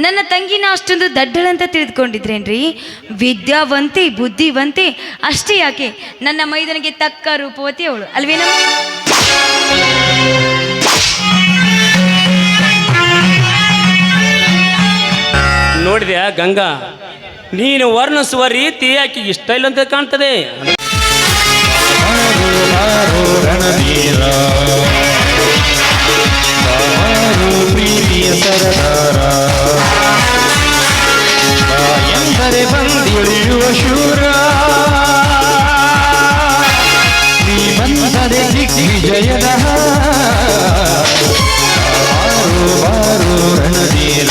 ನನ್ನ ತಂಗಿನ ಅಷ್ಟೊಂದು ದಡ್ಡಳಂತ ತಿಳಿದುಕೊಂಡಿದ್ರೇನ್ರಿ? ವಿದ್ಯಾವಂತೆ ಬುದ್ಧಿವಂತೆ ಅಷ್ಟೇ ಯಾಕೆ, ನನ್ನ ಮೈದನಿಗೆ ತಕ್ಕ ರೂಪವತಿ ಅವಳು ಅಲ್ವೇನ? ನೋಡಿದ್ಯಾ ಗಂಗಾ, ನೀನು ವರ್ಣಿಸುವ ರೀತಿ ಆಕೆ ಇಷ್ಟ ಇಲ್ಲ ಅಂತ ಕಾಣ್ತದೆ. ಎಂದರೆ ಬಂದಿಳಿಯುವ ಶೂರ, ನೀ ಬಂದರೆ ದಿಗ್ವಿಜಯದ ಬಾರು ಬಾರು ರಣವೀರ,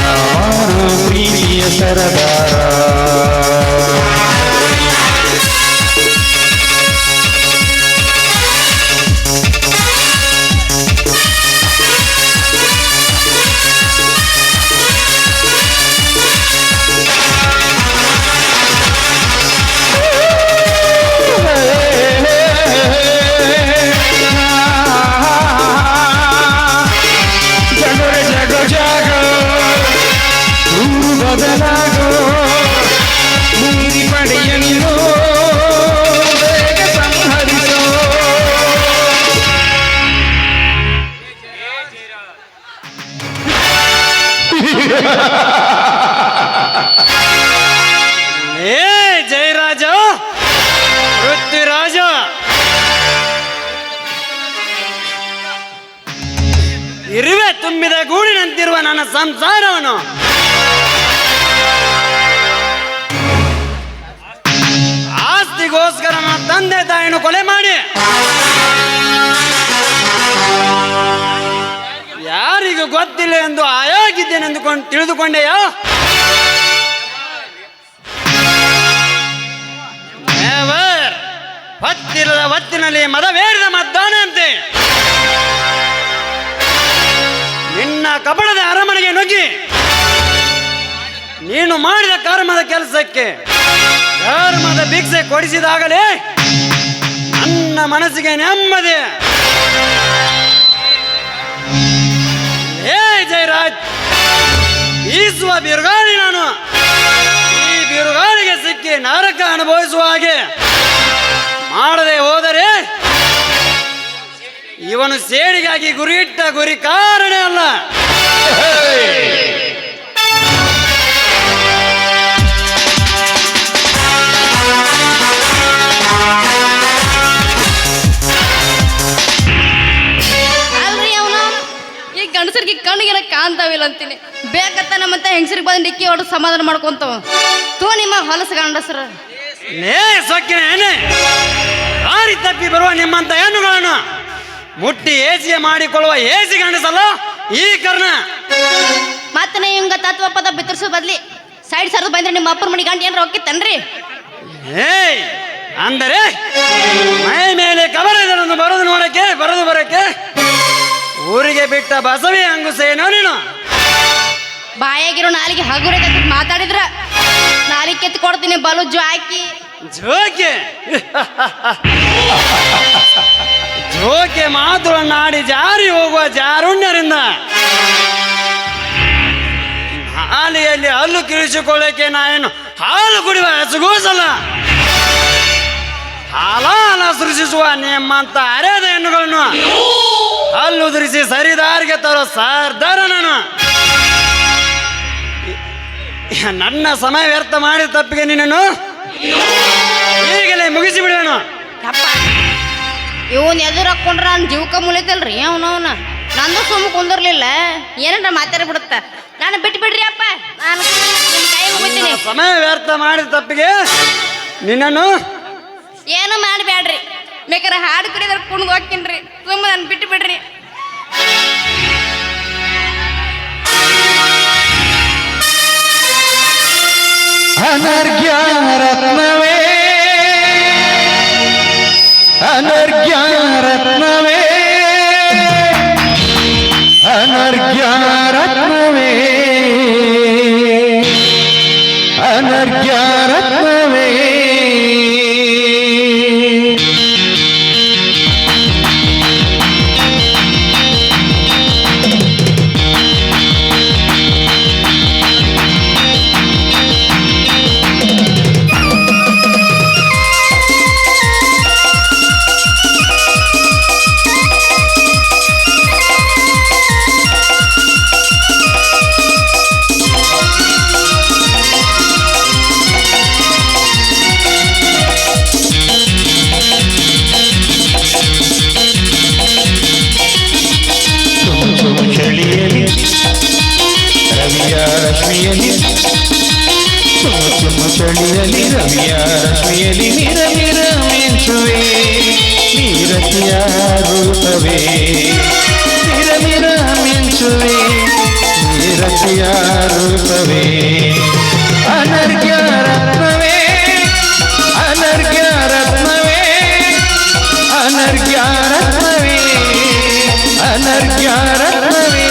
ಬಾರು ಪ್ರೀತಿಯ ಸರದಾರ. ಜಯರಾಜ, ಪೃಥ್ವಿರಾಜ, ಇರುವೆ ತುಂಬಿದ ಗೂಡಿನಂತಿರುವ ನನ್ನ ಸಂಸಾರವನ್ನು ಆಸ್ತಿಗೋಸ್ಕರ ನನ್ನ ತಂದೆ ತಾಯಿಯನ್ನು ಕೊಲೆ ಮಾಡಿ ಯಾರಿಗೂ ಗೊತ್ತಿಲ್ಲ ಎಂದು ಆಯಾಗಿದ್ದೇನೆಂದು ತಿಳಿದುಕೊಂಡೆಯಾ? ಹೊತ್ತಿರದ ಹೊತ್ತಿನಲ್ಲಿ ಮದವೇರಿದ ಮದ್ದಾನಂತೆ ನಿನ್ನ ಕಪಟದ ಅರಮನೆಗೆ ನುಗ್ಗಿ ನೀನು ಮಾಡಿದ ಕರ್ಮದ ಕೆಲಸಕ್ಕೆ ಧರ್ಮದ ಭಿಕ್ಷೆ ಕೊಡಿಸಿದಾಗಲೇ ನನ್ನ ಮನಸ್ಸಿಗೆ ನೆಮ್ಮದಿ. ಹೇ ಜಯರಾಜ್, ಈಸುವ ಬಿರುಗಾಳಿ ನಾನು. ಈ ಬಿರುಗಾಳಿಗೆ ಸಿಕ್ಕಿ ನರಕ ಅನುಭವಿಸುವ ಹಾಗೆ ಮಾಡದೆ ಹೋದರೆ ಇವನು ಸೇಡಿಗಾಗಿ ಗುರಿಯಿಟ್ಟ ಗುರಿ ಕಾರಣ ಅಲ್ಲ. ಅಲ್ರಿ ಅವನು ಈ ಗಂಡಸರಿಗೆ ಕಣ್ಣಿಗೆನ ಕಾಣ್ತಾವಿಲ್ಲ ಅಂತೀನಿ. ಬೇಕತ್ತ ನಮ್ಮಂತ ಹೆಂಗಸರಿಗೆ ಬಂದು ಡಿಕ್ಕಿ ಹೊಡೆದು ಸಮಾಧಾನ ಮಾಡ್ಕೊಂತಾವ. ತೋ ನಿಮ್ಮ ಹೊಲಸ ಗಂಡಸರ ನೇ ಸೊಕ್ಕಿನ ಏನೇ ದಾರಿ ತಪ್ಪಿ ಬರುವ ನಿಮ್ಮಂತ ಹೆಣ್ಣುಗಳನ್ನು ಮುಟ್ಟಿ ಏಸಿಗೆ ಮಾಡಿಕೊಳ್ಳುವ ಏಸಿ ಗಂಡಸಲ್ಲ ಈ ಕರ್ಣ. ಮತ್ತೆ ನೀವು ಹಿಂಗ ತತ್ವ ಪದ ಬಿತ್ತರಿಸೋ ಬದ್ಲಿ ಸೈಡ್ ಸರ್ದು ಬಂದ್ರೆ ನಿಮ್ಮ ಅಪ್ಪನ ಮನೆ ಗಂಟೆ ಏನಾರ ಹೋಗಿತ್ತನ್ರಿ? ಏಯ್ ಅಂದರೆ ಮೈ ಮೇಲೆ ಕಬರದನ್ನು ಬರೋದು ಬರಕ್ಕೆ ಊರಿಗೆ ಬಿಟ್ಟ ಬಸವಿ ಅಂಗುಸೇನೋ ನೀನು. ಬಾಯಾಗಿರೋ ನಾಲಿಗೆ ಹಗುರೆ ಮಾತಾಡಿದ್ರ ನಾಲಿಗೆ ಕೆತ್ತಿ ಕೊಡ್ತೀನಿ ಬಲು ಜಾಕಿ ಜೋಕೆ ಜೋಕೆ ಮಾತುಗಳನ್ನಾಡಿ ಜಾರಿ ಹೋಗುವ ಜಾರುಣ್ಯರಿಂದ ಹಾಲಿಯಲ್ಲಿ ಹಲ್ಲು ಕಿಳಿಸಿಕೊಳ್ಳಕ್ಕೆ ನಾನೇನು ಹಾಲು ಕುಡಿಯುವ ಹಸುಗೂಸಲ್ಲ. ಹಾಲ ಸೃಷ್ಟಿಸುವ ನಿಮ್ಮಂತ ಅರೆದ ಹೆಣ್ಣುಗಳನ್ನು ಹಲ್ಲು ಉದುರಿಸಿ ಸರಿದಾರಿಗೆ ತರೋ ಸರ್ದಾರ ನಾನು. ನನ್ನ ಸಮಯ ವ್ಯರ್ಥ ಮಾಡಿದ ತಪ್ಪಿಗೆ ನಿನ್ನನ್ನು ಈಗಲೇ ಮುಗಿಸಿ ಬಿಡುವನು. ಇವನ್ ಎದುರು ಹಾಕೊಂಡ್ರ ನನ್ನ ಜೀವಕ ಮುಳಿತಲ್ರಿ ಅವನವನ. ನಂದು ಸುಮ್ಮ ಕುಂದಿರ್ಲಿಲ್ಲ, ಏನಾರ ಮಾತಾಡಿ ಬಿಡುತ್ತ. ನಾನು ಬಿಟ್ಟು ಬಿಡ್ರಿ ಅಪ್ಪ, ನಾನು ನಿಮ್ಮ ಕೈ ಮುಗಿತೀನಿ. ಸಮಯ ವ್ಯರ್ಥ ಮಾಡಿದ ತಪ್ಪಿಗೆ ನಿನ್ನನ್ನು ಏನು ಮಾಡಬೇಡ್ರಿ. ಬೇಕಾರೆ ಹಾಡು ಕುಡಿದ್ರೆ ಕುಣ್ದು ಹೋಗ್ತೀನಿ. ಸುಮ್ಮ ನಾನು ಬಿಟ್ಟು ಬಿಡ್ರಿ. ಅನರ್ಘ್ಯ ರತ್ನವೇ, ಅನರ್ಘ್ಯ ರತ್ನವೇ, ಅನರ್ಘ್ಯ ರತ್ನವೇ, ಅನರ್ಘ್ಯ ರತ್ನವೇ. ಚುಮು ಚಳಿಯಲಿ ರವಿಯ ರಶ್ಮಿಯಲಿ ಚುಮು ಚಳಿಯಲಿ ರವಿಯ ರಶ್ಮಿಯಲಿ ಮಿರ ಮಿರ ಮಿಂಚುವೆ ನೀರತಿಯ ರೂಪವೇ ಮಿರ ಮಿರ ಮಿಂಚುವೆ ನೀರತಿಯ ರೂಪವೇ ಅನರ್ಘ್ಯ ರತ್ನವೇ ಅನರ್ಘ್ಯ ರತ್ನವೇ ಅನರ್ಘ್ಯ ರತ್ನವೇ ಅನರ್ಘ್ಯ ರತ್ನವೇ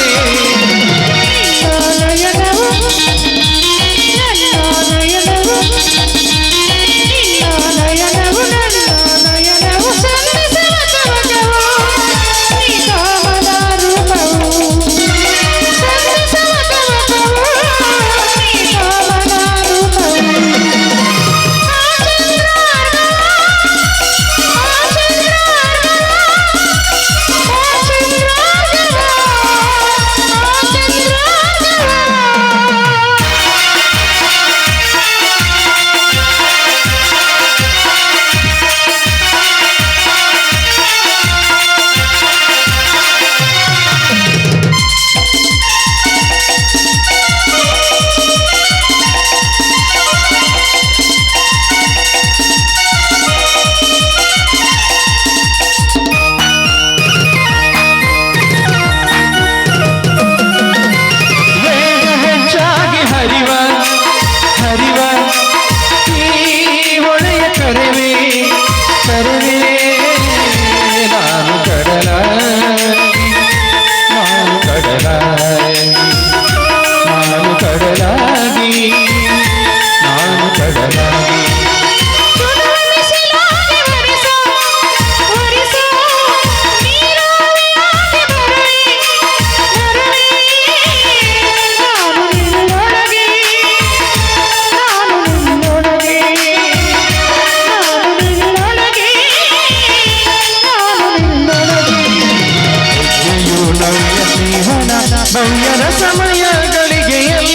ಭವ್ಯದ ಸಮಯಗಳಿಗೆಯಲ್ಲಿ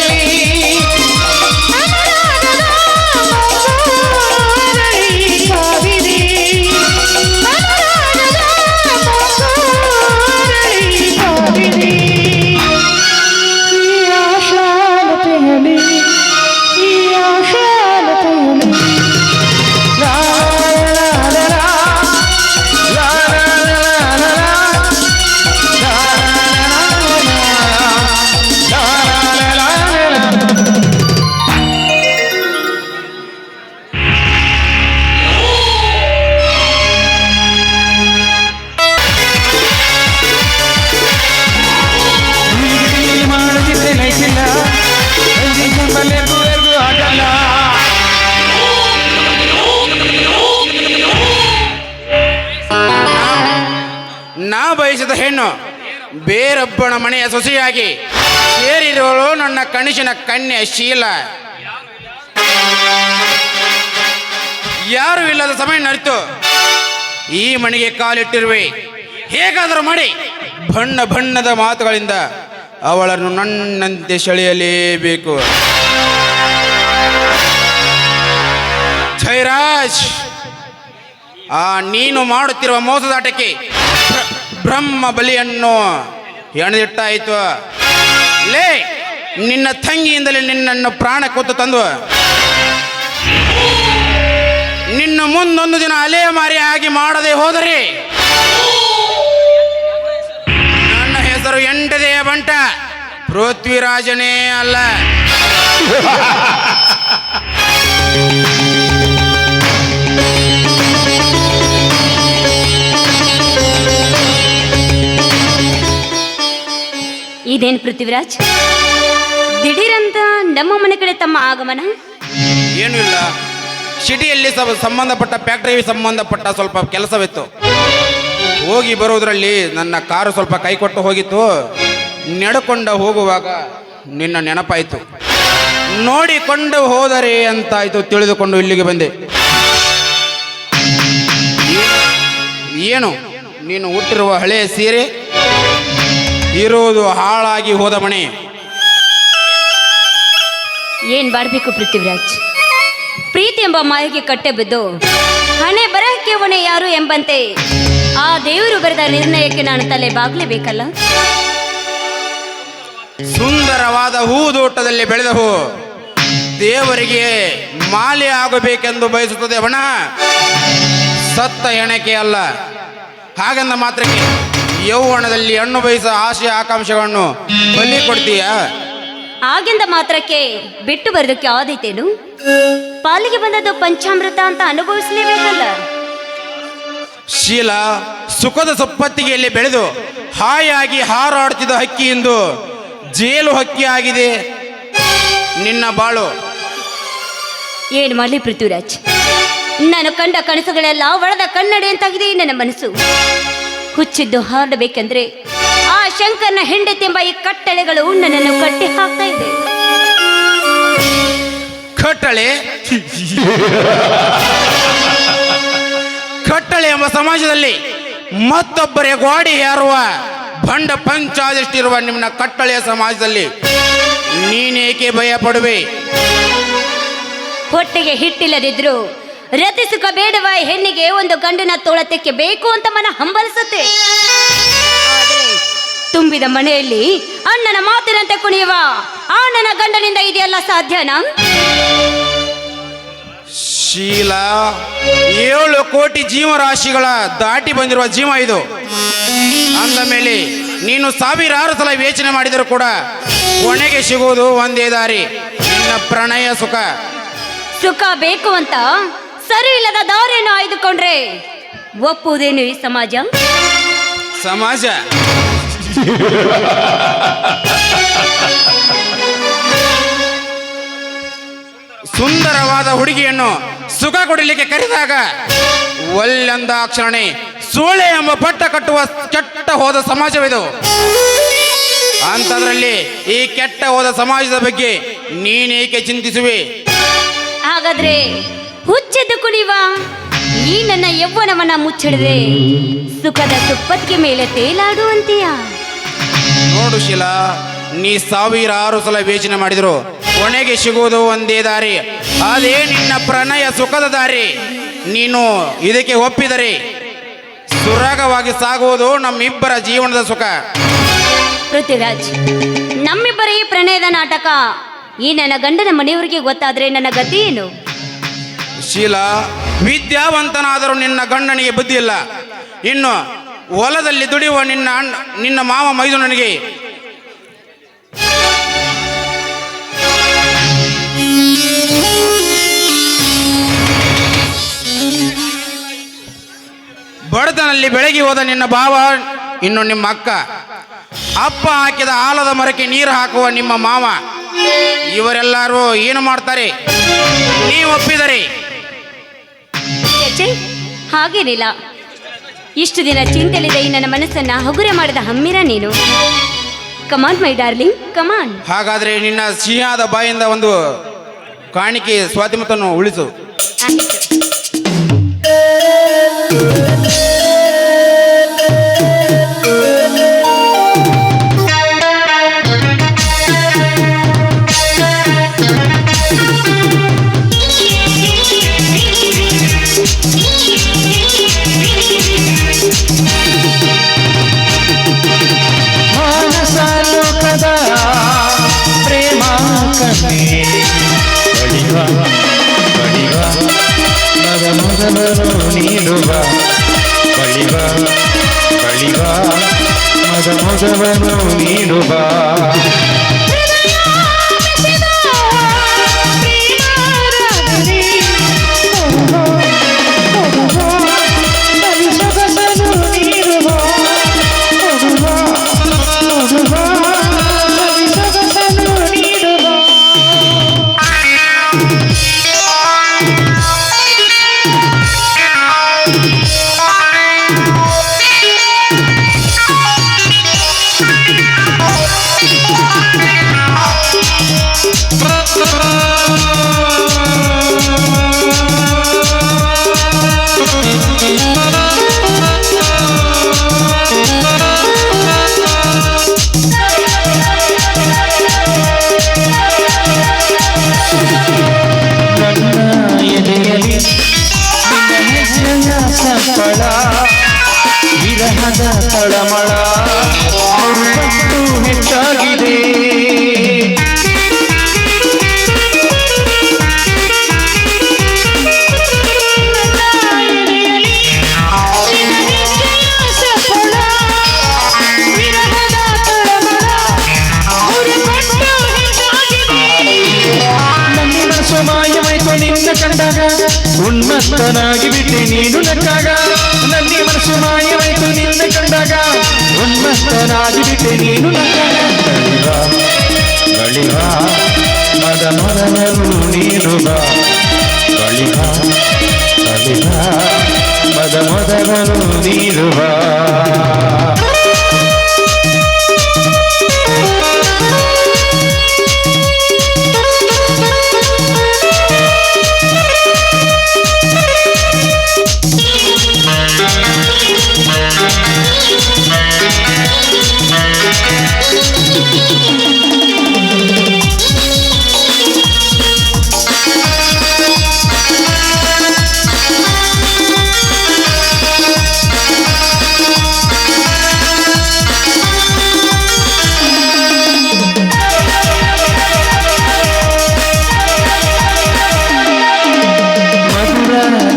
ನಾ ಬಯಸಿದ ಹೆಣ್ಣು ಬೇರೊಬ್ಬನ ಮನೆಯ ಸೊಸೆಯಾಗಿ ಸೇರಿರುವಳು ನನ್ನ ಕನಸಿನ ಕನ್ಯೆ ಶೀಲ. ಯಾರು ಇಲ್ಲದ ಸಮಯ ನರಿತು ಈ ಮನೆಗೆ ಕಾಲಿಟ್ಟಿರುವೆ. ಹೇಗಾದರೂ ಮಾಡಿ ಬಣ್ಣ ಬಣ್ಣದ ಮಾತುಗಳಿಂದ ಅವಳನ್ನು ನನ್ನಂತೆ ಸೆಳೆಯಲೇಬೇಕು. ಜಯರಾಜ್, ನೀನು ಮಾಡುತ್ತಿರುವ ಮೋಸದಾಟಕ್ಕೆ ಬ್ರಹ್ಮ ಬಲಿಯನ್ನು ಎಣೆದಿಟ್ಟಾಯಿತು. ಲೇ, ನಿನ್ನ ತಂಗಿಯಿಂದಲೇ ನಿನ್ನನ್ನು ಪ್ರಾಣ ಕೊತ್ತು ತಂದು ನಿನ್ನ ಮುಂದೊಂದು ದಿನ ಅಲೆಮಾರಿ ಆಗಿ ಮಾಡದೆ ಹೋದರೆ ನನ್ನ ಹೆಸರು ಎಂಟದೆಯ ಬಂಟ, ಪೃಥ್ವಿರಾಜನೇ ಅಲ್ಲ. ಇದೇನು ಪೃಥ್ವಿರಾಜ್, ದಿಢೀರಂತ ನಮ್ಮ ಮನೆ ಕಡೆ ತಮ್ಮ ಆಗಮನ? ಏನೂ ಇಲ್ಲ, ಸಿಟಿಯಲ್ಲಿ ಸಂಬಂಧಪಟ್ಟ ಫ್ಯಾಕ್ಟರಿ ಸಂಬಂಧಪಟ್ಟ ಸ್ವಲ್ಪ ಕೆಲಸವಿತ್ತು. ಹೋಗಿ ಬರೋದ್ರಲ್ಲಿ ನನ್ನ ಕಾರು ಸ್ವಲ್ಪ ಕೈಕೊಟ್ಟು ಹೋಗಿತ್ತು. ನಡ್ಕೊಂಡ ಹೋಗುವಾಗ ನಿನ್ನ ನೆನಪಾಯಿತು. ನೋಡಿಕೊಂಡು ಹೋದರೆ ಅಂತಾಯಿತು. ತಿಳಿದುಕೊಂಡು ಇಲ್ಲಿಗೆ ಬಂದೆ. ಏನು ನೀನು ಹುಟ್ಟಿರುವ ಹಳೆಯ ಸೀರೆ, ಇರುವುದು ಹಾಳಾಗಿ ಹೋದ ಮನೆ. ಏನ್ ಮಾಡಬೇಕು ಪೃಥ್ವಿರಾಜ್? ಪ್ರೀತಿ ಎಂಬ ಮಾಯೆಗೆ ಕಟ್ಟೆ ಬಿದ್ದು ಹಣೆ ಬರಹಕ್ಕೆ ಹೊಣೆ ಯಾರು ಎಂಬಂತೆ ಆ ದೇವರು ಬರೆದ ನಿರ್ಣಯಕ್ಕೆ ನಾನು ತಲೆ ಬಾಗ್ಲೇಬೇಕಲ್ಲ. ಸುಂದರವಾದ ಹೂದೋಟದಲ್ಲಿ ಬೆಳೆದ ಹೂ ದೇವರಿಗೆ ಮಾಲೆ ಆಗಬೇಕೆಂದು ಬಯಸುತ್ತದೆ ವಿನಃ ಸತ್ತ ಹೆಣಕ್ಕೆ ಅಲ್ಲ. ಹಾಗೆಂದ ಮಾತ್ರಕ್ಕೆ ಯೌವನದಲ್ಲಿ ಹಣ್ಣು ಬಯಸ ಆಶೆ ಆಕಾಂಕ್ಷೆಗಳನ್ನು ಬಲಿ ಕೊಡ್ತೀಯಾ? ಆಗಿಂದ ಮಾತ್ರಕ್ಕೆ ಬಿಟ್ಟು ಬರೋದಕ್ಕೆ ಆದೈತೇನು? ಪಾಲಿಗೆ ಬಂದದ್ದು ಪಂಚಾಮೃತ ಅಂತ ಅನುಭವಿಸಲೇಬೇಕಲ್ಲ. ಶೀಲ, ಸುಖದ ಸಪ್ಪತ್ತಿಗೆಯಲ್ಲಿ ಬೆಳೆದು ಹಾಯಾಗಿ ಹಾರಾಡುತ್ತಿದ್ದ ಹಕ್ಕಿ ಎಂದು ಜೇಲು ಹಕ್ಕಿ ಆಗಿದೆ ನಿನ್ನ ಬಾಳು. ಏನು ಮಾಡಲಿ ಪೃಥ್ವಿರಾಜ್, ನಾನು ಕಂಡ ಕನಸುಗಳೆಲ್ಲ ಒಳದ ಕನ್ನಡಿ ಅಂತಾಗಿದೆ ನನ್ನ ಮನಸ್ಸು. ಹುಚ್ಚಿದ್ದು ಹಾರಬೇಕೆಂದ್ರೆ ಆ ಶಂಕರನ ಹೆಂಡತೆಂಬ ಈ ಕಟ್ಟಳೆಗಳು ನನ್ನನ್ನು ಕಟ್ಟಿ ಹಾಕ್ತಾ ಇದೆ. ಕಟ್ಟಳೆ ಕಟ್ಟಳೆ ಎಂಬ ಸಮಾಜದಲ್ಲಿ ಮತ್ತೊಬ್ಬರೇ ಗೋಡಿ ಹೇರುವ ಭಂಡ ಪಂಚಾದಷ್ಟಿರುವ ನಿಮ್ಮ ಕಟ್ಟಳೆಯ ಸಮಾಜದಲ್ಲಿ ನೀನೇಕೆ ಭಯ ಪಡುವೆ? ಹೊಟ್ಟೆಗೆ ಹಿಟ್ಟಿಲ್ಲದಿದ್ರು ರತಿ ಸುಖ ಬೇಡವ ಹೆಣ್ಣಿಗೆ ಒಂದು ಗಂಡನ ತೋಳತಕ್ಕೆ ಬೇಕು ಅಂತ ಮನ ಹಂಬಲಿಸುತ್ತೆ. ಆದರೆ ತುಂಬಿದ ಮನೆಯಲ್ಲಿ ಅಣ್ಣನ ಮಾತಿನಂತೆ ಕುಣಿಯುವ ಆ ನನ್ನ ಗಂಡನಿಂದ ಇದೆಯಲ್ಲ ಸಾಧ್ಯನಾ? ಶೀಲ, 7 ಕೋಟಿ ಜೀವರಾಶಿಗಳ ದಾಟಿ ಬಂದಿರುವ ಜೀವ ಇದು. ಅಂದ ಮೇಲೆ ನೀನು ಸಾವಿರಾರು ಸಲ ಯೋಚನೆ ಮಾಡಿದರೂ ಕೂಡ ಕೊನೆಗೆ ಸಿಗುವುದು ಒಂದೇ ದಾರಿ, ನಿನ್ನ ಪ್ರಣಯ ಸುಖ. ಸುಖ ಬೇಕು ಅಂತ ಸರಿ ಇಲ್ಲದ ದಾರಿಯನ್ನು ಆಯ್ದುಕೊಂಡ್ರೆ ಒಪ್ಪುವುದೇನು ಈ ಸಮಾಜ? ಸಮಾಜ ಸುಂದರವಾದ ಹುಡುಗಿಯನ್ನು ಸುಖ ಕೊಡಲಿಕ್ಕೆ ಕರೆದಾಗ ಒಲ್ಲೆಂದಾಕ್ಷರಣೆ ಸೋಳೆ ಎಂಬ ಪಟ್ಟ ಕಟ್ಟುವ ಕೆಟ್ಟ ಹೋದ ಸಮಾಜವಿದು. ಅಂಥದ್ರಲ್ಲಿ ಈ ಕೆಟ್ಟ ಹೋದ ಸಮಾಜದ ಬಗ್ಗೆ ನೀನೇಕೆ ಚಿಂತಿಸುವೆ? ಹಾಗಾದ್ರೆ ಹುಚ್ಚೆದ್ದು ಕುಣಿವ ಈ ನನ್ನ ಯೌವನವನ್ನ ಮುಚ್ಚಿಡದೆ ಸುಖದ ತುಪ್ಪತ್ತಿಗೆ ಮೇಲೆ ತೇಲಾಡುವಂತೀಯ? ನೋಡು ಶೀಲಾ, ನೀ ಸಾವಿರಾರು ಸಲ ಯೋಚನೆ ಮಾಡಿದ್ರು ಕೊನೆಗೆ ಸಿಗುವುದು ಒಂದೇ ದಾರಿ, ಅದೇ ನಿನ್ನ ಪ್ರಣಯ ಸುಖದ ದಾರಿ. ನೀನು ಇದಕ್ಕೆ ಒಪ್ಪಿದರೆ ಸುರಾಗವಾಗಿ ಸಾಗುವುದು ನಮ್ಮಿಬ್ಬರ ಜೀವನದ ಸುಖ. ಪೃಥ್ವಿರಾಜ್, ನಮ್ಮಿಬ್ಬರ ಈ ಪ್ರಣಯದ ನಾಟಕ ಈ ನನ್ನ ಗಂಡನ ಮನೆಯವರಿಗೆ ಗೊತ್ತಾದ್ರೆ ನನ್ನ ಗತಿ ಏನು? ಶೀಲಾ, ವಿದ್ಯಾವಂತನಾದರೂ ನಿನ್ನ ಗಂಡನಿಗೆ ಬುದ್ಧಿ ಇಲ್ಲ. ಇನ್ನು ಹೊಲದಲ್ಲಿ ದುಡಿಯುವ ನಿನ್ನ ಮಾವ ಮೈದುನನಿಗೆ ಬಡತನಲ್ಲಿ ಬೆಳಗಿ ಹೋದ ನಿನ್ನ ಭಾವ, ಇನ್ನು ನಿಮ್ಮ ಅಕ್ಕ, ಅಪ್ಪ ಹಾಕಿದ ಆಲದ ಮರಕ್ಕೆ ನೀರು ಹಾಕುವ ನಿಮ್ಮ ಮಾವ, ಇವರೆಲ್ಲರೂ ಏನು ಮಾಡ್ತಾರೆ ನೀವು ಒಪ್ಪಿದರೆ? ಛೆ, ಹಾಗೇನಿಲ್ಲ. ಇಷ್ಟು ದಿನ ಚಿಂತೆಲಿದೆ ಈ ನನ್ನ ಮನಸ್ಸನ್ನ ಹಗುರ ಮಾಡಿದ ಹಮ್ಮಿರ ನೀನು. ಕಮಾನ್ ಮೈ ಡಾರ್ಲಿಂಗ್, ಕಮಾನ್. ಹಾಗಾದ್ರೆ ನಿನ್ನ ಸಿಹಿಯಾದ ಬಾಯಿಂದ ಒಂದು ಕಾಣಿಕೆ ಸ್ವಾತಿಮತನ್ನು ಉಳಿಸು. ಮಾನಸಾಲೋಕದ ಪ್ರೇಮಾಂಕನೆ ಬಡಿವ ಬಡಿವ ಮಗ ಮಗನನ್ನು ನೀಡುವ ಬಳಿವ ಬಳಿವ ಮಗ ಮಗವನ್ನು ನೀಡುವ. ವಿರಹದ ತಳಮಳ ಹೆಚ್ಚಾಗಿದೆ. ಉನ್ಮತ್ತನಾಗಿ ಬಿಟ್ಟೆ ನೀನು ನಕ್ಕಾಗ ನನ್ನಿ ಮನಸ್ಸು ಮಾಯವಾಯ್ತು ನಿನ್ನ ಕಂಡಾಗ ಉನ್ಮತ್ತನಾಗಿ ಬಿಟ್ಟೆ ನೀನು ನಕ್ಕಾಗ ಬಳಿವ ಮದ ಮೊದಲನು ನೀನು ಬಾ ಬಳಿವ ಬಳಿವ ಮದ ಮೊದಲನು ನೀನು ಬಾ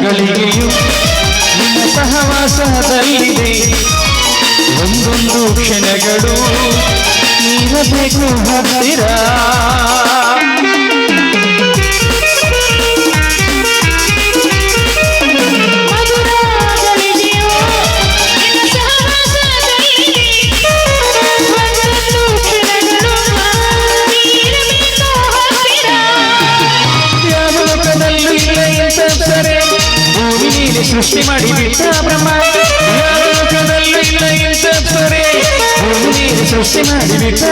ಗಳಿಗೆಯು ನಿನ್ನ ಸಹವಾಸದಲ್ಲಿದೆ ಒಂದೊಂದು ಕ್ಷಣಗಳು ನೀರಬೇಕು ಹತ್ತಿರ ಯಾವ ಲೋಕದಲ್ಲೂ ಇಲ್ಲ ಎಂತ ಭೂಮಿ ನೀನೆ ಸೃಷ್ಟಿ ಮಾಡಿ ಬಿಟ್ಟ ಬ್ರಹ್ಮ ಯಾವ ಲೋಕದಲ್ಲೂ ಇಲ್ಲ ಎಂತ ಭೂಮಿ ನೀನೆ ಸೃಷ್ಟಿ ಮಾಡಿ ಬಿಟ್ಟ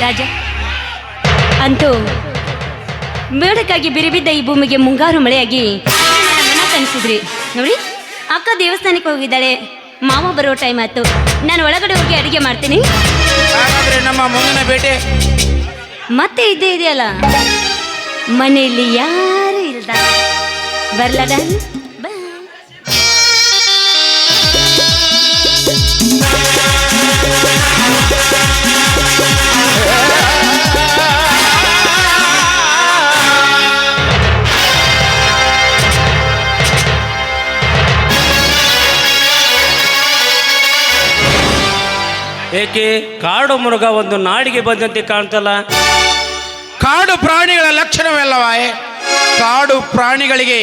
ರಾಜ ಅಂತೂ ಬೇಡಕ್ಕಾಗಿ ಬಿರಿಬಿದ್ದ ಈ ಭೂಮಿಗೆ ಮುಂಗಾರು ಮಳೆಯಾಗಿ ಮನ ಕನಿಸಿದ್ರಿ ನೋಡಿ. ಅಕ್ಕ ದೇವಸ್ಥಾನಕ್ಕೆ ಹೋಗಿದ್ದಾಳೆ, ಮಾವ ಬರೋ ಟೈಮ್ ಆಯ್ತು, ನಾನು ಒಳಗಡೆ ಹೋಗಿ ಅಡಿಗೆ ಮಾಡ್ತೀನಿ. ಹಾಗಾದ್ರೆ ನಮ್ಮ ಮುಂದಿನ ಭೇಟಿ ಮತ್ತೆ ಇದ್ದೇ ಇದೆಯಲ್ಲ, ಮನೆಯಲ್ಲಿ ಯಾರು ಇಲ್ದ ಬರ್ಲದ ಏಕೆ ಕಾಡು ಮೃಗ ಒಂದು ನಾಡಿಗೆ ಬಂದಂತೆ ಕಾಣ್ತಲ್ಲ? ಕಾಡು ಪ್ರಾಣಿಗಳ ಲಕ್ಷಣವೆಲ್ಲವಾಯೆ. ಕಾಡು ಪ್ರಾಣಿಗಳಿಗೆ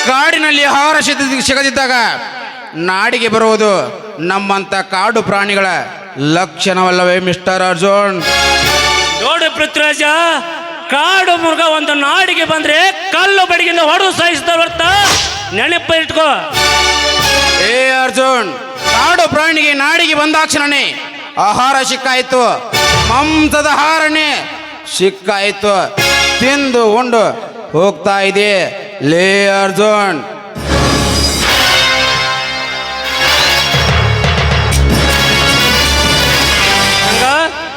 ಕಾಡಿನಲ್ಲಿ ಆಹಾರ ಸಿಗದಿದ್ದಾಗ ನಾಡಿಗೆ ಬರುವುದು ನಮ್ಮಂತ ಕಾಡು ಪ್ರಾಣಿಗಳ ಲಕ್ಷಣವಲ್ಲವೇ ಮಿಸ್ಟರ್ ಅರ್ಜುನ್? ನೋಡು ಪೃಥ್ವಿರಾಜ, ಕಾಡು ಮೃಗ ಒಂದು ನಾಡಿಗೆ ಬಂದ್ರೆ ಕಲ್ಲು ಬಡಿಗಿಂದ ಹೊಡೆದು ಸಾಯಿಸಿದ ಹೊರ್ತ ನೆನಪ ಇಟ್ಕೋ. ಏ ಅರ್ಜುನ್, ಕಾಡು ಪ್ರಾಣಿಗೆ ನಾಡಿಗೆ ಬಂದಾಕ್ಷಣನೇ ಆಹಾರ ಸಿಕ್ಕಾಯ್ತು, ಮಾಂಸದ ಆಹಾರನೇ ಸಿಕ್ಕಾಯ್ತು, ತಿಂದು ಉಂಡು ಹೋಗ್ತಾ ಇದೆ. ಲೇ ಅರ್ಜುನ್,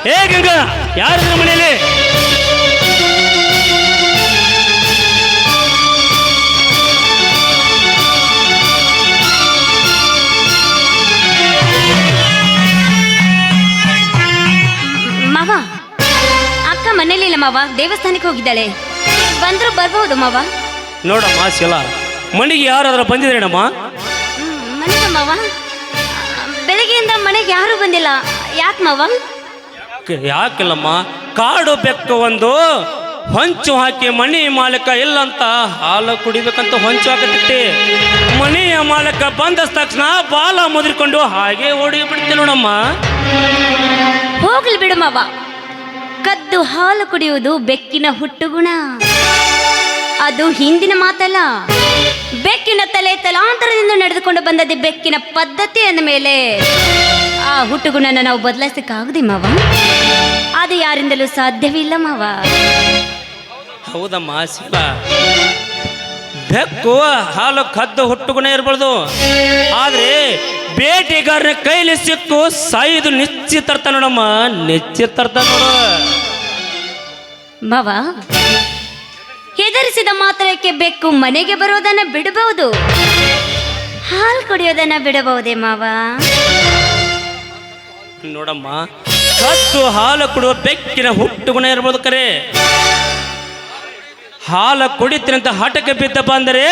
ಹೇಗಂಗ ಯಾರಿದ್ರ ಮನೆಯಲ್ಲಿ? ಮಾವ, ಅಕ್ಕ ಮನೇಲಿಲ್ಲ ಮಾವ, ದೇವಸ್ಥಾನಕ್ಕೆ ಹೋಗಿದ್ದಾಳೆ, ಬಂದ್ರು ಬರ್ಬಹುದು ಮಾವ. ನೋಡಮ್ಮ ಶಿಲ, ಮನೆಗೆ ಯಾರಾದ್ರೂ ಬಂದಿದ್ರೇನಮ್ಮ? ಮನೆಗೆ ಮಾವ, ಬೆಳಗ್ಗೆಯಿಂದ ಮನೆಗೆ ಯಾರು ಬಂದಿಲ್ಲ, ಯಾಕೆ ಮಾವ? ಯಾಕಿಲ್ಲಮ್ಮ, ಕಾಡು ಬೆಕ್ಕು ಒಂದು ಹೊಂಚು ಹಾಕಿ ಮನೆ ಮಾಲೀಕ ಇಲ್ಲಂತ ಹಾಲು ಕುಡಿಬೇಕಂತ ಹೊಂಚು ಹಾಕತಿತ್ತೆ. ಮನೆಯ ಮಾಲೀಕ ಬಂದ ತಕ್ಷಣ ಬಾಲ ಮುದ್ರಿಕೊಂಡು ಹಾಗೆ ಓಡಿ ಬಿಡ್ತೆ ನೋಡಮ್ಮ. ಹೋಗ್ಲಿ ಬಿಡು ಮಾವ, ಕದ್ದು ಹಾಲು ಕುಡಿಯುವುದು ಬೆಕ್ಕಿನ ಹುಟ್ಟುಗುಣ, ಅದು ಹಿಂದಿನ ಮಾತಲ್ಲ. ಬೆಕ್ಕಿನ ತಲೆ ತಲಾಂತರದಿಂದ ನಡೆದುಕೊಂಡು ಬಂದದ್ದು ಬೆಕ್ಕಿನ ಪದ್ಧತಿ ಅಂದ ಮೇಲೆ ಆ ಹುಟ್ಟುಗುಣನ ನಾವು ಬದಲಾಯಿಸಕ್ಕಾಗದೆ ಮಾವ, ಅದು ಯಾರಿಂದಲೂ ಸಾಧ್ಯವಿಲ್ಲ ಮಾವ. ಹೌದಮ್ಮ ಶಿಲ, ಬೆಕ್ಕು ಹಾಲು ಕದ್ದು ಹುಟ್ಟುಗುಣ ಇರ್ಬಾರ್ದು, ಆದ್ರೆ ಬೇಟೆಗಾರನ ಕೈಲಿ ಸಿಕ್ಕು ಸಾಯುದು ನಿಶ್ಚಿತ ನೋಡಮ್ಮ, ನಿಶ್ಚಿತ ನೋಡು ಮಾವ. ಹೆದರಿಸಿದ ಮಾತ್ರಕ್ಕೆ ಬೆಕ್ಕು ಮನೆಗೆ ಬರೋದನ್ನ ಬಿಡಬಹುದು, ಹಾಲು ಕುಡಿಯೋದನ್ನ ಬಿಡಬಹುದೇ ಮಾವ? ನೋಡಮ್ಮ, ಕದ್ದು ಹಾಲು ಕೊಡುವ ಬೆಕ್ಕಿನ ಹುಟ್ಟುಗುಣ ಇರ್ಬೋದು ಕರೆ, ಹಾಲು ಕುಡಿತೀನಂತ ಹಠಕ್ಕೆ ಬಿದ್ದ ಬಂದರೆ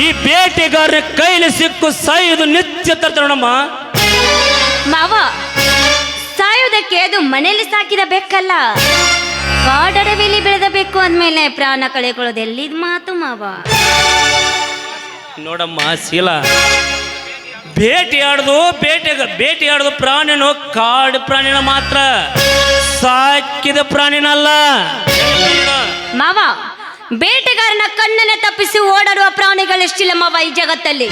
ಈ ಬೇಟೆಗಾರನ ಕೈಲಿ ಸಿಕ್ಕು ಸಾಯುವುದು ನಿತ್ಯ ತರ್ತಾರೆ ನೋಡಮ್ಮ. ಮಾವ, ಸಾಯುವುದಕ್ಕೆ ಅದು ಮನೆಯಲ್ಲಿ ಸಾಕಿದ ಬೆಕ್ಕಲ್ಲ, ಕಾಡಡವಿಲಿ ಬೆಳೆದ ಬೆಕ್ಕು ಅಂದ್ಮೇಲೆ ಪ್ರಾಣ ಕಳೆಕೊಳ್ಳೋದು ಎಲ್ಲಿದ್ ಮಾತು ಮಾವ. ನೋಡಮ್ಮ ಶೀಲ, ಬೇಟೆಯಾಡೋದು ಪ್ರಾಣಿನೋ ಕಾಡು ಪ್ರಾಣಿನ ಮಾತ್ರ, ಸಾಕಿದ ಪ್ರಾಣಿನಲ್ಲ. ಮಾವ, ಬೇಟೆಗಾರನ ಕಣ್ಣನ್ನ ತಪ್ಪಿಸಿ ಓಡಾಡುವ ಪ್ರಾಣಿಗಳೆಷ್ಟಿಲ್ಲ ಮಾವ ಈ ಜಗತ್ತಲ್ಲಿ.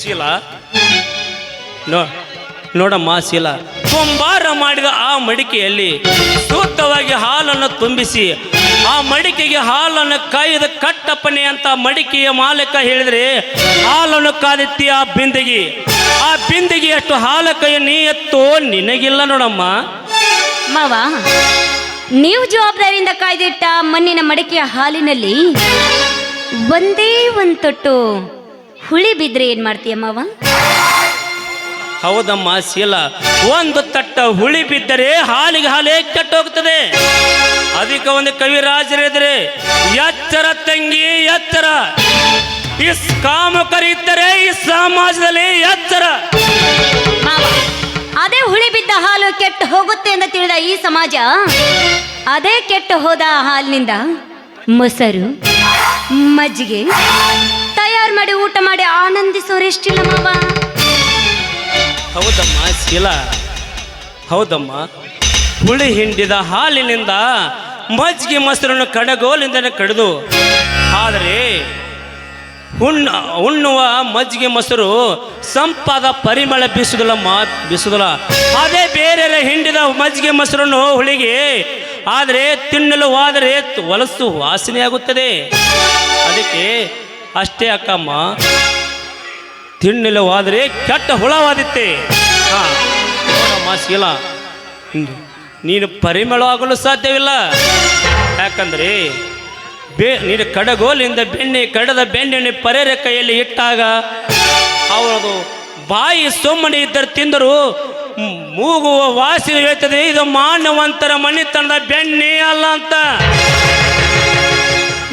ಶೀಲ ನೋಡಮ್ಮ ಶೀಲ, ಕುಂಬಾರ ಮಾಡಿದ ಆ ಮಡಿಕೆಯಲ್ಲಿ ಸೂಕ್ತವಾಗಿ ಹಾಲನ್ನು ತುಂಬಿಸಿ ಆ ಮಡಿಕೆಗೆ ಹಾಲನ್ನು ಕಾಯ್ದ ಕಟ್ಟಪ್ಪನೆ ಅಂತ ಮಡಿಕೆಯ ಮಾಲಕ ಹೇಳಿದ್ರೆ ಹಾಲನ್ನು ಕಾದೆತ್ತಿ ಆ ಬಿಂದಿಗೆ ಅಷ್ಟು ಹಾಲ ಕೈ ನೀ ಎತ್ತೋ ನಿನಗಿಲ್ಲ ನೋಡಮ್ಮ. ಮಾವ, ನೀವು ಜವಾಬ್ದಾರಿಯಿಂದ ಕಾಯ್ದಿಟ್ಟ ಮಣ್ಣಿನ ಮಡಿಕೆಯ ಹಾಲಿನಲ್ಲಿ ಒಂದೇ ಒಂದು ತೊಟ್ಟು ಹುಳಿ ಬಿದ್ರೆ ಏನ್ ಮಾಡ್ತೀಯ ಮಾವ? ಹೌದಮ್ಮ ಶೀಲ, ಒಂದು ತಟ್ಟ ಹುಳಿ ಬಿದ್ದರೆ ಹಾಲಿಗೆ ಹಾಲೇ ಕೆಟ್ಟೋಗ್ತದೆ. ಅದಕ್ಕೆ ಒಂದು ಕವಿರಾಜರಿದ್ರೆ ಎಚ್ಚರ ತಂಗಿ ಎಚ್ಚರ, ಈ ಕಾಮಕರಿದ್ದರೆ ಈ ಸಮಾಜದಲ್ಲಿ ಎಚ್ಚರ. ಮಾವ, ಅದೇ ಹುಳಿ ಬಿದ್ದ ಹಾಲು ಕೆಟ್ಟು ಹೋಗುತ್ತೆ ಅಂತ ತಿಳಿದ ಈ ಸಮಾಜ ಅದೇ ಕೆಟ್ಟು ಹೋದ ಹಾಲಿನಿಂದ ಮೊಸರು ಮಜ್ಜಿಗೆ ತಯಾರು ಮಾಡಿ ಊಟ ಮಾಡಿ ಆನಂದಿಸೋರೆಷ್ಟಿಲ್ಲ ಮಾವ. ಹೌದಮ್ಮ ಶೀಲ, ಹೌದಮ್ಮ, ಹುಳಿ ಹಿಂಡಿದ ಹಾಲಿನಿಂದ ಮಜ್ಜಿಗೆ ಮೊಸರನ್ನು ಕಡಗೋಲಿಂದ ಕಡಿದು, ಆದರೆ ಉಣ್ಣುವ ಮಜ್ಜಿಗೆ ಮೊಸರು ಸಂಪಾದ ಪರಿಮಳ ಬೀಸುದಿಲ್ಲ. ಅದೇ ಬೇರೆ ಹಿಂಡಿದ ಮಜ್ಜಿಗೆ ಮೊಸರನ್ನು ಹುಳಿಗೆ ಆದರೆ ತಿನ್ನಲು ಹೋದರೆ ಹೊಲಸು ವಾಸನೆಯಾಗುತ್ತದೆ. ಅದಕ್ಕೆ ಅಷ್ಟೇ ಅಕ್ಕಮ್ಮ, ತಿನ್ನಲು ಹೋದರೆ ಕೆಟ್ಟ ಹುಳವಾದಿತ್ತೆ. ನೋಡಮ್ಮ ಶೀಲ, ನೀನು ಪರಿಮಳವಾಗಲು ಸಾಧ್ಯವಿಲ್ಲ. ಯಾಕಂದರೆ ನೀನು ಕಡಗೋಲಿಂದ ಕಡದ ಬೆಣ್ಣೆಯನ್ನು ಪರೆಯ ಕೈಯಲ್ಲಿ ಇಟ್ಟಾಗ ಅವಳದು ಬಾಯಿ ಸುಮ್ಮನೆ ಇದ್ದರೆ ತಿಂದರು ಮೂಗುವ ವಾಸನೆ ಹೇಳ್ತದೆ, ಇದು ಮಾನವಂತರ ಮಣಿತನದ ಬೆಣ್ಣೆ ಅಲ್ಲ ಅಂತ.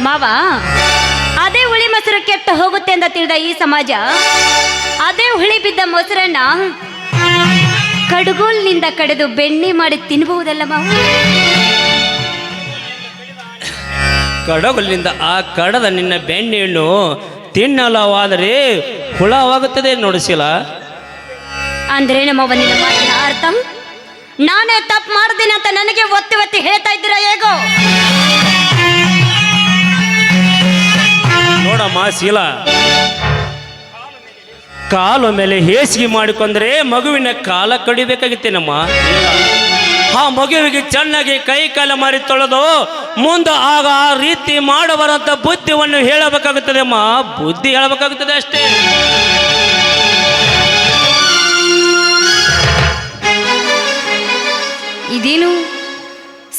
ಮಾವ, ಅದೇ ಹುಳಿ ಮೊಸರು ಕೆಟ್ಟು ಹೋಗುತ್ತೆ ಅಂತ ತಿಳಿದ ಈ ಸಮಾಜ ಅದೇ ಹುಳಿ ಬಿದ್ದ ಮೊಸರನ್ನ ಕಡುಗೋಲಿನಿಂದ ಕಡೆದು ಬೆಣ್ಣೆ ಮಾಡಿ ತಿನ್ನಬಹುದಲ್ಲ ಮಾವ? ಕಡಗೋಲಿನಿಂದ ಆ ಕಡದ ನಿನ್ನ ಬೆಣ್ಣೆಯನ್ನು ತಿನ್ನಲವಾದರೆ ಹುಳವಾಗುತ್ತದೆ ನೋಡಿಸಿಲ್ಲ. ಅಂದ್ರೆ ನಮ್ಮ ನಿನ್ನ ಮಾತಿನ ಅರ್ಥ ನಾನೇ ತಪ್ಪು ಮಾಡ್ತೀನಿ ಅಂತ ನನಗೆ ಒತ್ತಿ ಹೇಳ್ತಾ ಇದ್ದೀರಾ ಹೇಗೋ? ನೋಡಮ್ಮ ಶೀಲ, ಕಾಲು ಮೇಲೆ ಹೇಸಿಗೆ ಮಾಡಿಕೊಂಡ್ರೆ ಮಗುವಿನ ಕಾಲ ಕಡಿಬೇಕಾಗಿತ್ತೇನಮ್ಮ. ಆ ಮಗುವಿಗೆ ಚೆನ್ನಾಗಿ ಕೈ ಕಾಲ ಮಾರಿ ತೊಳೆದು ಮುಂದೆ ಆಗ ಆ ರೀತಿ ಮಾಡಬಾರಂತ ಬುದ್ಧಿಯನ್ನು ಹೇಳಬೇಕಾಗುತ್ತದೆ ಅಮ್ಮ, ಬುದ್ಧಿ ಹೇಳಬೇಕಾಗುತ್ತದೆ ಅಷ್ಟೇ. ಇದೇನು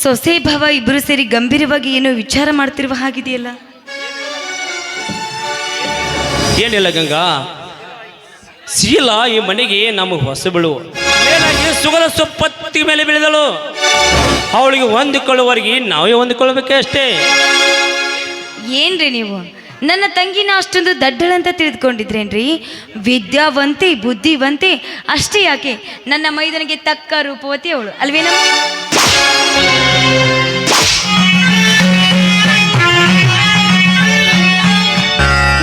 ಸೊಸೆ ಭಾವ ಇಬ್ಬರು ಸೇರಿ ಗಂಭೀರವಾಗಿ ಏನೋ ವಿಚಾರ ಮಾಡ್ತಿರುವ ಹಾಗಿದೆಯಲ್ಲ? ಏನಿಲ್ಲ ಗಂಗಾ, ಶೀಲ ಈ ಮನೆಗೆ ನಮಗೆ ಹೊಸ ಬೀಳು ಮೇಲಾಗಿ ಸುಗಲ ಸೊಪ್ಪತ್ತಿ ಮೇಲೆ ಬೆಳೆದಳು. ಅವಳಿಗೆ ಹೊಂದಿಕೊಳ್ಳುವವರೆಗೆ ನಾವೇ ಹೊಂದಿಕೊಳ್ಳಬೇಕೇ ಅಷ್ಟೇ. ಏನ್ರಿ ನೀವು ನನ್ನ ತಂಗಿನ ಅಷ್ಟೊಂದು ದಡ್ಡಳಂತ ತಿಳಿದುಕೊಂಡಿದ್ರೇನ್ರಿ? ವಿದ್ಯಾವಂತೆ ಬುದ್ಧಿವಂತೆ ಅಷ್ಟೇ ಯಾಕೆ, ನನ್ನ ಮೈದನಿಗೆ ತಕ್ಕ ರೂಪವತಿ ಅವಳು ಅಲ್ವೇನ?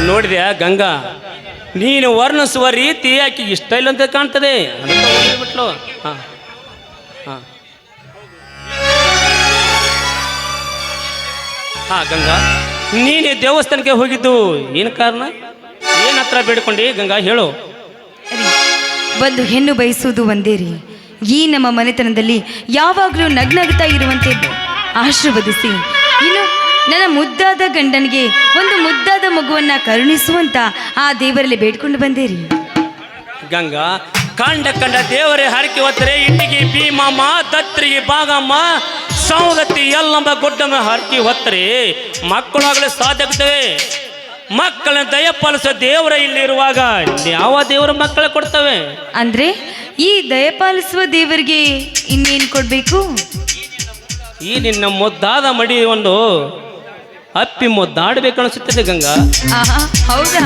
ನೋಡಿದ್ಯಾ ಗಂಗಾ, ನೀನು ವರ್ಣಿಸುವ ರೀತಿ ಆಕೆ ಇಷ್ಟ ಇಲ್ಲ ಅಂತ ಕಾಣ್ತದೆ. ಬಿಟ್ಲು. ಹಾ ಗಂಗಾ, ನೀನು ದೇವಸ್ಥಾನಕ್ಕೆ ಹೋಗಿದ್ದು ಏನು ಕಾರಣ? ಏನು ಹತ್ರ ಬೇಡ್ಕೊಂಡು ಗಂಗಾ ಹೇಳು. ಒಂದು ಹೆಣ್ಣು ಬಯಸುವುದು ಒಂದೇ ರೀ. ಈ ನಮ್ಮ ಮನೆತನದಲ್ಲಿ ಯಾವಾಗಲೂ ನಗ್ನಗ್ತಾ ಇರುವಂತೆ ಆಶೀರ್ವದಿಸಿ, ಇನ್ನು ನನ್ನ ಮುದ್ದಾದ ಗಂಡನಿಗೆ ಒಂದು ಮುದ್ದಾದ ಮಗುವನ್ನ ಕರುಣಿಸುವಂತ ಆ ದೇವರಲ್ಲಿ ಬೇಡ್ಕೊಂಡು ಬಂದೇ ರೀ. ಗಂಗಾ, ಕಂಡ ದೇವರೇ ಹರಕೆ ಹೊತ್ತರೆ ಇಂಟಿಗೆ ಭೀಮಮ್ಮ, ದತ್ತರಿಗೆ ಬಾಗಮ್ಮ, ಸೌದತ್ತಿ ಎಲ್ಲಂಬ ಗುಡ್ಡಮ್ಮ ಹರಕೆ ಹೊತ್ತರೆ ಮಕ್ಕಳಾಗಲು ಸಾಧ್ಯ ಆಗ್ತವೆ. ಮಕ್ಕಳನ್ನ ದಯಪಾಲಿಸೋ ದೇವರ ಇಲ್ಲಿರುವಾಗ ಯಾವ ದೇವರ ಮಕ್ಕಳ ಕೊಡ್ತವೆ? ಅಂದ್ರೆ ಈ ದಯಪಾಲಿಸುವ ದೇವರಿಗೆ ಇನ್ನೇನು ಕೊಡ್ಬೇಕು? ಈ ನಿನ್ನ ಮುದ್ದಾದ ಮಡಿ ಒಂದು ಅಪ್ಪಿ ಮುದ್ದಾಡಬೇಕನ್ನಿಸುತ್ತದೆ ಗಂಗಾ. ಆಹಾ ಹೌದಾ?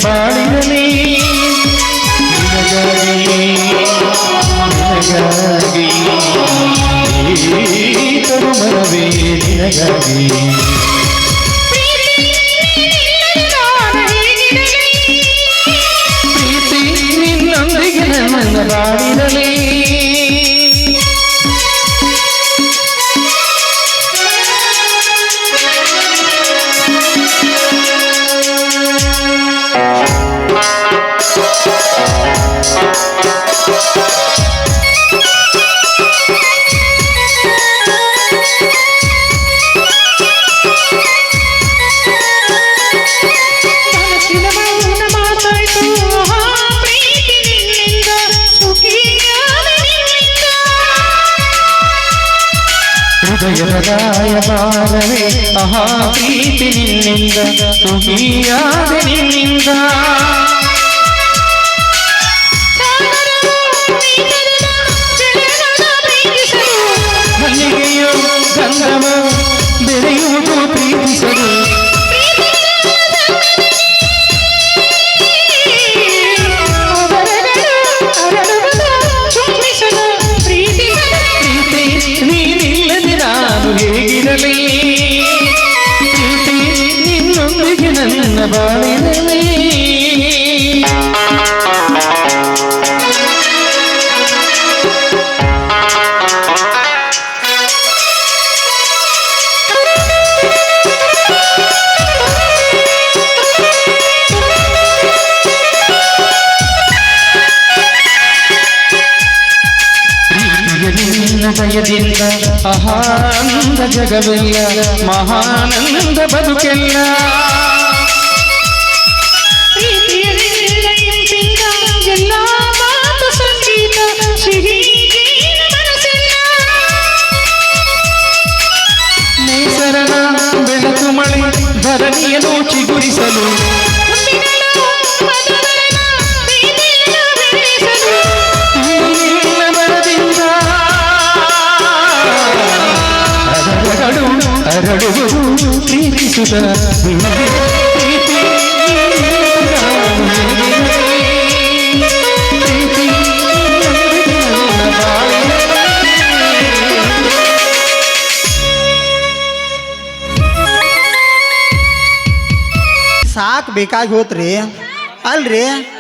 ಬಾಳಿರಲಿ ನಿನಗಾಗಿ ಈ ತರುಮರವೇ ನಿನಗಾಗಿ ಪ್ರೀತಿ ನಿನ್ನೊಂದಿಗೆ ನನ್ನ ಬಾಳಿರಲಿ. ಹೃದಯದಾಯ ಬಾರವೇ ಆಹಾ ಪ್ರೀತಿ ನಿನ್ನಿಂದ ಸುಖಿಯಾದ ನಿನ್ನಿಂದ ಮಲ್ಲಿಗೆಯು ಗಂಧಮ ಬೆರೆಯುವುದು ಪ್ರೀತಿಸಲು ಹೇಗಿರಲಿ ಪ್ರೀತಿ ನಿನ್ನೊಂದಿಗೆ ನನ್ನ ಬಾಳಿರಲಿ. ದಯದಿಂದ ಆಹಾನಂದ ಜಗವೆಲ್ಲ ಮಹಾನಂದ ಬದುಕೆಲ್ಲ ಎಲ್ಲ ಮಾತು ಸಂಗೀತ ಸಿಹಿ ನೇಸರನ ಬೆಳಕು ಮಳೆ ಧರಣಿಯನ್ನು ಚಿಗುರಿಸಲು ಅರಳುವುದು ಪ್ರೀತಿಸುತ್ತ ಪ್ರೀತಿ ಸಾಕು ಬೇಕಾಗಿ ಹೋತ್ರಿ ಅಲ್ರಿ